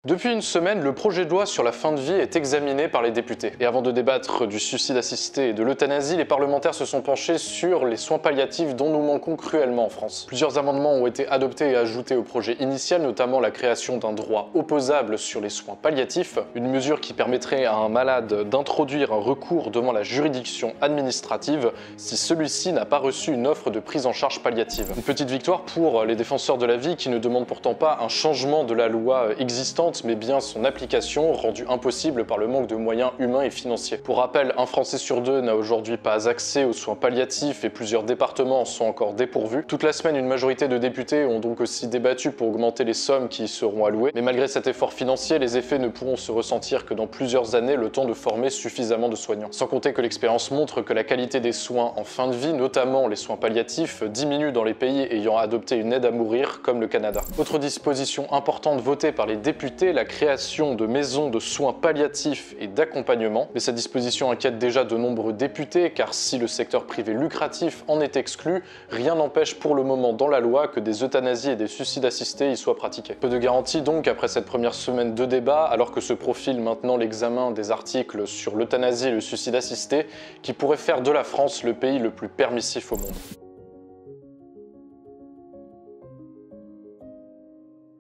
Depuis une semaine, le projet de loi sur la fin de vie est examiné par les députés. Et avant de débattre du suicide assisté et de l'euthanasie, les parlementaires se sont penchés sur les soins palliatifs dont nous manquons cruellement en France. Plusieurs amendements ont été adoptés et ajoutés au projet initial, notamment la création d'un droit opposable sur les soins palliatifs, une mesure qui permettrait à un malade d'introduire un recours devant la juridiction administrative si celui-ci n'a pas reçu une offre de prise en charge palliative. Une petite victoire pour les défenseurs de la vie qui ne demandent pourtant pas un changement de la loi existante, mais bien son application rendue impossible par le manque de moyens humains et financiers. Pour rappel, un Français sur deux n'a aujourd'hui pas accès aux soins palliatifs et plusieurs départements en sont encore dépourvus. Toute la semaine, une majorité de députés ont donc aussi débattu pour augmenter les sommes qui y seront allouées. Mais malgré cet effort financier, les effets ne pourront se ressentir que dans plusieurs années, le temps de former suffisamment de soignants. Sans compter que l'expérience montre que la qualité des soins en fin de vie, notamment les soins palliatifs, diminue dans les pays ayant adopté une aide à mourir, comme le Canada. Autre disposition importante votée par les députés, la création de maisons de soins palliatifs et d'accompagnement. Mais cette disposition inquiète déjà de nombreux députés, car si le secteur privé lucratif en est exclu, rien n'empêche pour le moment dans la loi que des euthanasies et des suicides assistés y soient pratiqués. Peu de garanties donc après cette première semaine de débat, alors que se profile maintenant l'examen des articles sur l'euthanasie et le suicide assisté, qui pourrait faire de la France le pays le plus permissif au monde.